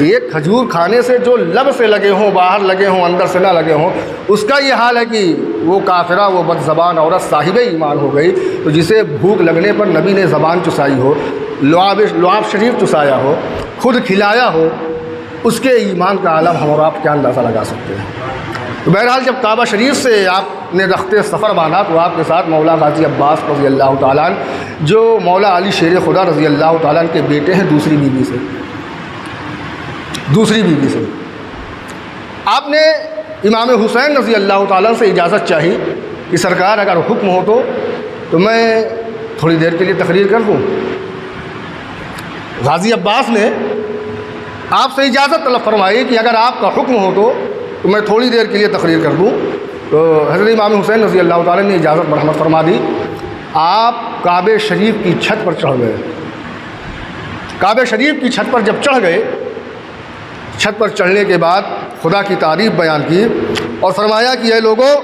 ایک کھجور کھانے سے جو لب سے لگے ہوں، باہر لگے ہوں، اندر سے نہ لگے ہوں، اس کا یہ حال ہے کہ وہ کافرہ، وہ بد زبان عورت صاحب ایمان ہو گئی۔ تو جسے بھوک لگنے پر نبی نے زبان چسائی ہو، لعاب شریف چسایا ہو، خود کھلایا ہو، اس کے ایمان کا عالم ہم اور آپ کیا اندازہ لگا سکتے ہیں۔ تو بہرحال جب کعبہ شریف سے آپ نے رخت سفر باندھا تو آپ کے ساتھ مولا غازی عباس رضی اللہ تعالیٰ عنہ، جو مولا علی شیر خدا رضی اللہ تعالیٰ عنہ کے بیٹے ہیں دوسری بیوی سے، آپ نے امام حسین رضی اللہ تعالیٰ سے اجازت چاہی کہ سرکار اگر حکم ہو تو میں تھوڑی دیر کے لیے تقریر کر دوں۔ غازی عباس نے آپ سے اجازت طلب فرمائی کہ اگر آپ کا حکم ہو تو میں تھوڑی دیر کے لیے تقریر کر دوں۔ تو حضرت امام حسین رضی اللہ تعالیٰ نے اجازت مرحمت فرما دی۔ آپ کعبہ شریف کی چھت پر چڑھ گئے۔ کعبہ شریف کی چھت پر جب چڑھ گئے، چھت پر چڑھنے کے بعد خدا کی تعریف بیان کی اور فرمایا کہ اے لوگوں،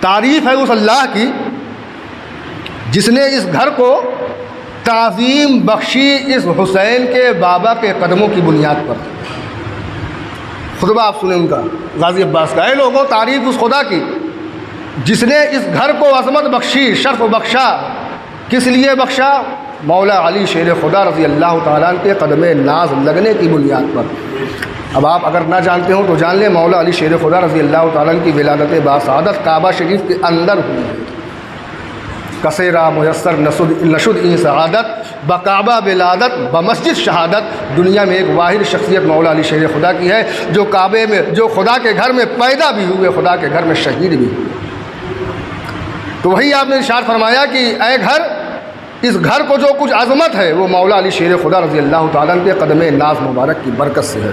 تعریف ہے اس اللہ کی جس نے اس گھر کو تعظیم بخشی اس حسین کے بابا کے قدموں کی بنیاد پر۔ خطبہ آپ سنیں ان کا، غازی عباس کا۔ اے لوگوں، تعریف اس خدا کی جس نے اس گھر کو عظمت بخشی، شرف بخشا۔ کس لیے بخشا؟ مولا علی شیر خدا رضی اللہ تعالیٰ عنہ کے قدم ناز لگنے کی بنیاد پر۔ اب آپ اگر نہ جانتے ہوں تو جان لیں، مولا علی شیر خدا رضی اللہ تعالیٰ عنہ کی ولادت باسعادت کعبہ شریف کے اندر ہوئی ہے۔ کسیرا میسر نشد این سعادت بکعبہ ولادت بمسجد شہادت۔ دنیا میں ایک واحد شخصیت مولا علی شیر خدا کی ہے جو کعبے میں، جو خدا کے گھر میں پیدا بھی ہوئے، خدا کے گھر میں شہید بھی ہوئے۔ تو وہی آپ نے ارشاد فرمایا کہ اے گھر، اس گھر کو جو کچھ عظمت ہے وہ مولا علی شیر خدا رضی اللہ تعالیٰ عنہ کے قدم ناز مبارک کی برکت سے ہے۔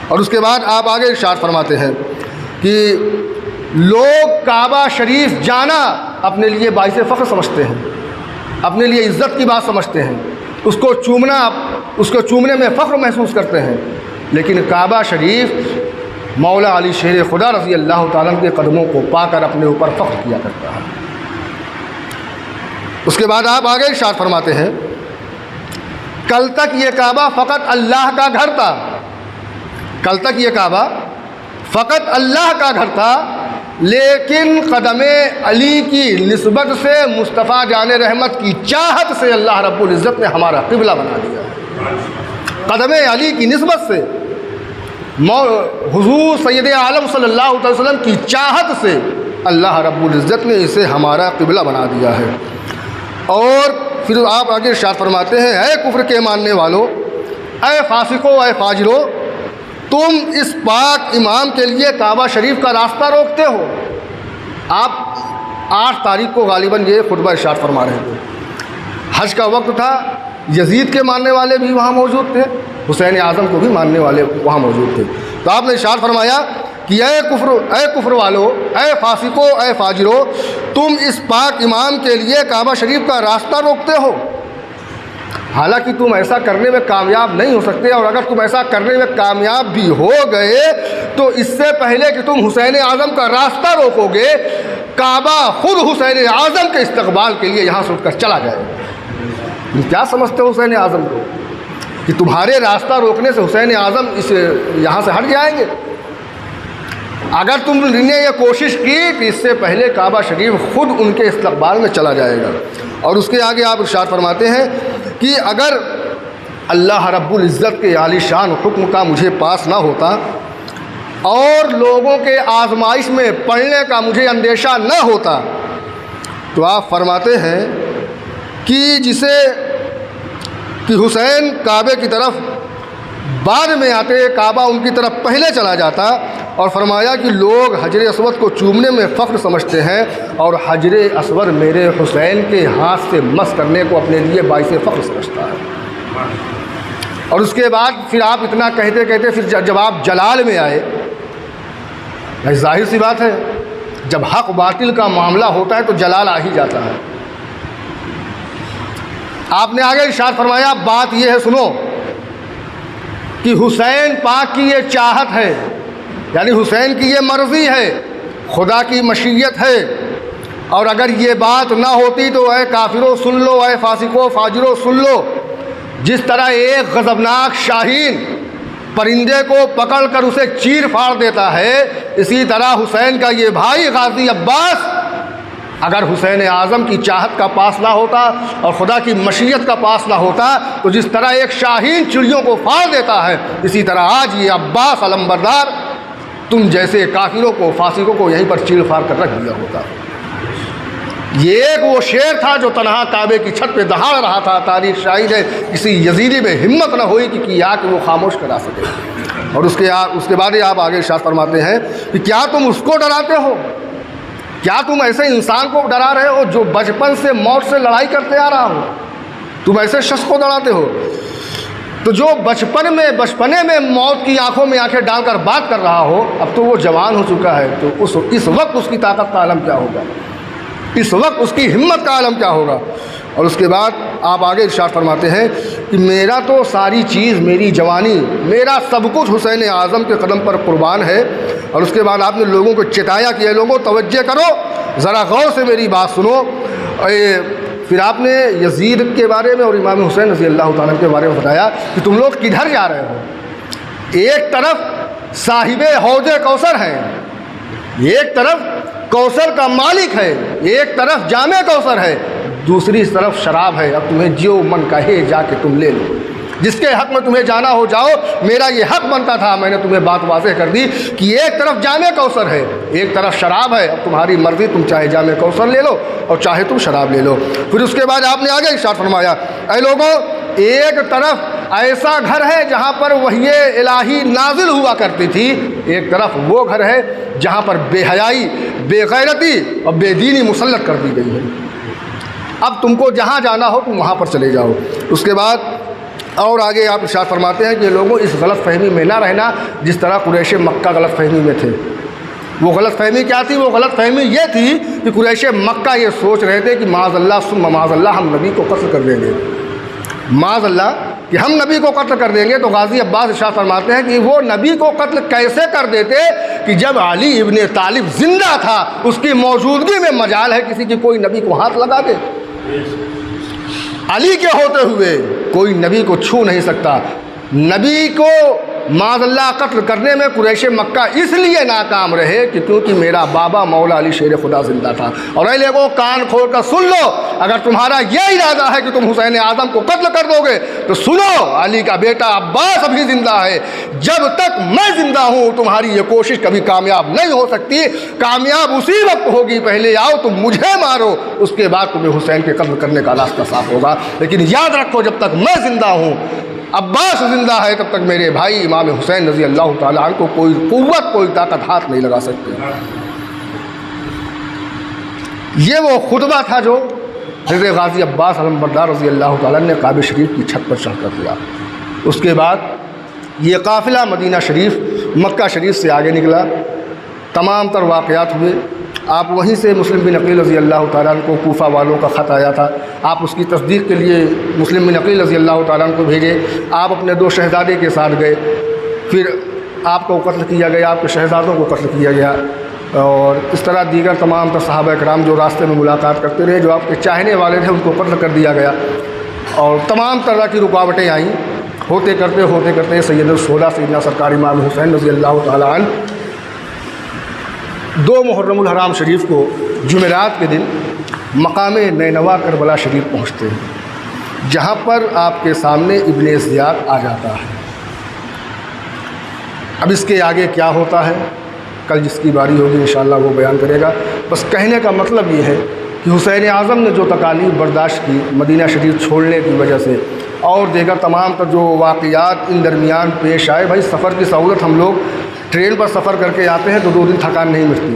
اور اس کے بعد آپ آگے ارشاد فرماتے ہیں کہ لوگ کعبہ شریف جانا اپنے لیے باعث فخر سمجھتے ہیں، اپنے لیے عزت کی بات سمجھتے ہیں، اس کو چومنے میں فخر محسوس کرتے ہیں، لیکن کعبہ شریف مولا علی شیر خدا رضی اللہ تعالیٰ عنہ کے قدموں کو پا کر اپنے اوپر فخر کیا کرتا ہے۔ اس کے بعد آپ آگے ارشاد فرماتے ہیں، کل تک یہ کعبہ فقط اللہ کا گھر تھا، کل تک یہ کعبہ فقط اللہ کا گھر تھا، لیکن قدم علی کی نسبت سے، مصطفیٰ جان رحمت کی چاہت سے اللہ رب العزت نے ہمارا قبلہ بنا دیا۔ قدم علی کی نسبت سے، حضور سید عالم صلی اللہ علیہ وسلم کی چاہت سے اللہ رب العزت نے اسے ہمارا قبلہ بنا دیا ہے۔ اور پھر آپ آگے ارشاد فرماتے ہیں، اے کفر کے ماننے والو، اے فاسقو، اے فاجرو، تم اس پاک امام کے لیے کعبہ شریف کا راستہ روکتے ہو۔ آپ 8 تاریخ کو غالباً یہ خطبہ ارشاد فرما رہے تھے۔ حج کا وقت تھا، یزید کے ماننے والے بھی وہاں موجود تھے، حسین اعظم کو بھی ماننے والے وہاں موجود تھے۔ تو آپ نے ارشاد فرمایا کہ اے کفر والو، اے فاسقو، اے فاجرو، تم اس پاک امام کے لیے کعبہ شریف کا راستہ روکتے ہو، حالانکہ تم ایسا کرنے میں کامیاب نہیں ہو سکتے، اور اگر تم ایسا کرنے میں کامیاب بھی ہو گئے تو اس سے پہلے کہ تم حسین اعظم کا راستہ روکو گے، کعبہ خود حسین اعظم کے استقبال کے لیے یہاں سے اٹھ کر چلا جائے۔ تم کیا سمجھتے ہو حسین اعظم کو کہ تمہارے راستہ روکنے سے حسین اعظم یہاں سے ہٹ جائیں گے؟ اگر تم نے یہ کوشش کی کہ اس سے پہلے کعبہ شریف خود ان کے استقبال میں چلا جائے گا۔ اور اس کے آگے آپ ارشاد فرماتے ہیں کہ اگر اللہ رب العزت کے عالی شان حکم کا مجھے پاس نہ ہوتا اور لوگوں کے آزمائش میں پڑنے کا مجھے اندیشہ نہ ہوتا، تو آپ فرماتے ہیں کہ حسین کعبے کی طرف بعد میں آتے، کعبہ ان کی طرف پہلے چلا جاتا، اور فرمایا کہ لوگ حجر اسود کو چومنے میں فخر سمجھتے ہیں، اور حجر اسود میرے حسین کے ہاتھ سے مس کرنے کو اپنے لیے باعث فخر سمجھتا ہے۔ اور اس کے بعد پھر آپ اتنا کہتے کہتے پھر جب آپ جلال میں آئے، ظاہر سی بات ہے جب حق باطل کا معاملہ ہوتا ہے تو جلال آ ہی جاتا ہے۔ آپ نے آگے ارشاد فرمایا، بات یہ ہے سنو کہ حسین پاک کی یہ چاہت ہے، یعنی حسین کی یہ مرضی ہے، خدا کی مشیت ہے، اور اگر یہ بات نہ ہوتی تو اے کافروں سن لو، اے فاسقوں فاجروں سن لو، جس طرح ایک غضبناک شاہین پرندے کو پکڑ کر اسے چیر پھاڑ دیتا ہے، اسی طرح حسین کا یہ بھائی غازی عباس اگر حسین اعظم کی چاہت کا فاصلہ ہوتا اور خدا کی مشیت کا فاصلہ ہوتا تو جس طرح ایک شاہین چڑیوں کو پھاڑ دیتا ہے، اسی طرح آج یہ عباس علمبردار تم جیسے کافروں کو، فاسقوں کو یہیں پر چیر پھاڑ کر رکھ دیا ہوتا۔ یہ ایک وہ شیر تھا جو تنہا کعبے کی چھت پہ دہاڑ رہا تھا۔ تاریخ شاہد ہے کسی یزیدی میں ہمت نہ ہوئی کہ آ کے وہ خاموش کرا سکے۔ اور اس کے بعد آپ آگے ارشاد فرماتے ہیں کہ کیا تم اس کو ڈراتے ہو؟ کیا تم ایسے انسان کو ڈرا رہے ہو جو بچپن سے موت سے لڑائی کرتے آ رہا ہو؟ تم ایسے شخص کو ڈراتے ہو؟ تو جو بچپنے میں موت کی آنکھوں میں آنکھیں ڈال کر بات کر رہا ہو، اب تو وہ جوان ہو چکا ہے، تو اس وقت اس کی طاقت کا عالم کیا ہوگا، اس وقت اس کی ہمت کا عالم کیا ہوگا۔ اور اس کے بعد آپ آگے ارشاد فرماتے ہیں کہ میرا تو ساری چیز، میری جوانی، میرا سب کچھ حسین اعظم کے قدم پر قربان ہے۔ اور اس کے بعد آپ نے لوگوں کو چتایا کہ اے لوگوں توجہ کرو، ذرا غور سے میری بات سنو۔ پھر آپ نے یزید کے بارے میں اور امام حسین رضی اللہ تعالیٰ کے بارے میں بتایا کہ تم لوگ کدھر جا رہے ہو۔ ایک طرف صاحب حوض کوثر ہیں، ایک طرف کوثر کا مالک ہے، ایک طرف جام کوثر ہے، دوسری طرف شراب ہے۔ اب تمہیں جو من کہے جا کے تم لے لو، جس کے حق میں تمہیں جانا ہو جاؤ، میرا یہ حق بنتا تھا، میں نے تمہیں بات واضح کر دی کہ ایک طرف جام کوثر ہے، ایک طرف شراب ہے، اب تمہاری مرضی، تم چاہے جام کوثر لے لو اور چاہے تم شراب لے لو۔ پھر اس کے بعد آپ نے آگے ارشاد فرمایا اے لوگوں، ایک طرف ایسا گھر ہے جہاں پر وحی الہی نازل ہوا کرتی تھی، ایک طرف وہ گھر ہے جہاں پر بے حیائی، بے غیرتی اور بے دینی مسلط کر دی گئی ہے۔ اب تم کو جہاں جانا ہو تم وہاں پر چلے جاؤ۔ اس کے بعد اور آگے آپ ارشاد فرماتے ہیں کہ لوگوں اس غلط فہمی میں نہ رہنا جس طرح قریش مکہ غلط فہمی میں تھے۔ وہ غلط فہمی کیا تھی؟ وہ غلط فہمی یہ تھی کہ قریش مکہ یہ سوچ رہے تھے کہ معاذ اللہ ثم معاذ اللہ ہم نبی کو قتل کر دیں گے، معاذ اللہ کہ ہم نبی کو قتل کر دیں گے۔ تو غازی عباس ارشاد فرماتے ہیں کہ وہ نبی کو قتل کیسے کر دیتے کہ جب علی ابن طالب زندہ تھا، اس کی موجودگی میں مجال ہے کسی کی کوئی نبی کو ہاتھ لگا دے؟ علی کے ہوتے ہوئے کوئی نبی کو چھو نہیں سکتا۔ نبی کو معاذ اللہ قتل کرنے میں قریش مکہ اس لیے ناکام رہے کہ کیونکہ میرا بابا مولا علی شیر خدا زندہ تھا۔ اور اے لوگوں کان کھول کر سن لو، اگر تمہارا یہ ارادہ ہے کہ تم حسین اعظم کو قتل کر دو گے تو سنو، علی کا بیٹا عباس ابھی زندہ ہے، جب تک میں زندہ ہوں تمہاری یہ کوشش کبھی کامیاب نہیں ہو سکتی، کامیاب اسی وقت ہوگی پہلے آؤ تم مجھے مارو، اس کے بعد تمہیں حسین کے قتل کرنے کا راستہ صاف ہوگا۔ لیکن یاد رکھو جب تک میں زندہ ہوں، عباس زندہ ہے، تب تک میرے بھائی امام حسین رضی اللہ تعالیٰ عنہ کو کوئی قوت، کوئی طاقت ہاتھ نہیں لگا سکتی۔ یہ وہ خطبہ تھا جو حضرت غازی عباس علمبردار رضی اللہ تعالیٰ نے کعبہ شریف کی چھت پر چڑھ کر دیا۔ اس کے بعد یہ قافلہ مدینہ شریف، مکہ شریف سے آگے نکلا، تمام تر واقعات ہوئے۔ آپ وہیں سے مسلم بن عقیل رضی اللہ تعالیٰ عنہ کو کوفہ والوں کا خط آیا تھا، آپ اس کی تصدیق کے لیے مسلم بن عقیل رضی اللہ تعالیٰ عنہ کو بھیجے۔ آپ اپنے 2 شہزادے کے ساتھ گئے، پھر آپ کو قتل کیا گیا، آپ کے شہزادوں کو قتل کیا گیا، اور اس طرح دیگر تمام تر صحابہ کرام جو راستے میں ملاقات کرتے رہے، جو آپ کے چاہنے والے تھے، ان کو قتل کر دیا گیا، اور تمام طرح کی رکاوٹیں آئیں۔ ہوتے کرتے سید الشہداء سیدنا سرکار امام حسین رضی اللہ تعالیٰ عنہ 2 محرم الحرام شریف کو جمعرات کے دن مقام نینوا کربلا شریف پہنچتے ہیں، جہاں پر آپ کے سامنے ابن زیاد آ جاتا ہے۔ اب اس کے آگے کیا ہوتا ہے کل جس کی باری ہوگی انشاءاللہ وہ بیان کرے گا۔ بس کہنے کا مطلب یہ ہے کہ حسین اعظم نے جو تکالیف برداشت کی مدینہ شریف چھوڑنے کی وجہ سے، اور دیگر تمام تر جو واقعات ان درمیان پیش آئے، بھائی سفر کی سہولت، ہم لوگ ٹرین پر سفر کر کے آتے ہیں تو 2 دن تھکان نہیں مٹتی،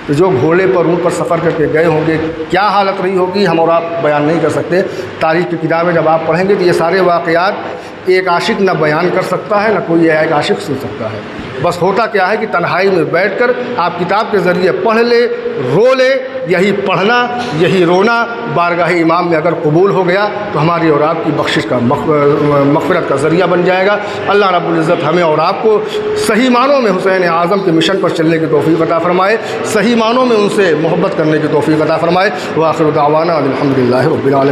تو جو گھوڑے پر اونٹ پر سفر کر کے گئے ہوں گے کیا حالت رہی ہوگی ہم اور آپ بیان نہیں کر سکتے۔ تاریخ کی کتابیں جب آپ پڑھیں گے تو یہ سارے واقعات ایک عاشق نہ بیان کر سکتا ہے، نہ کوئی ایک عاشق سن سکتا ہے۔ بس ہوتا کیا ہے کہ تنہائی میں بیٹھ کر آپ کتاب کے ذریعے پڑھ لے، رو لے، یہی پڑھنا، یہی رونا بارگاہ امام میں اگر قبول ہو گیا تو ہماری اور آپ کی بخشش کا مغفرت کا ذریعہ بن جائے گا۔ اللہ رب العزت ہمیں اور آپ کو صحیح معنوں میں حسین اعظم کے مشن پر چلنے کی توفیق عطا فرمائے، صحیح معنوں میں ان سے محبت کرنے کی توفیق عطا فرمائے۔ وآخر دعوانا الحمدللہ رب العالمین۔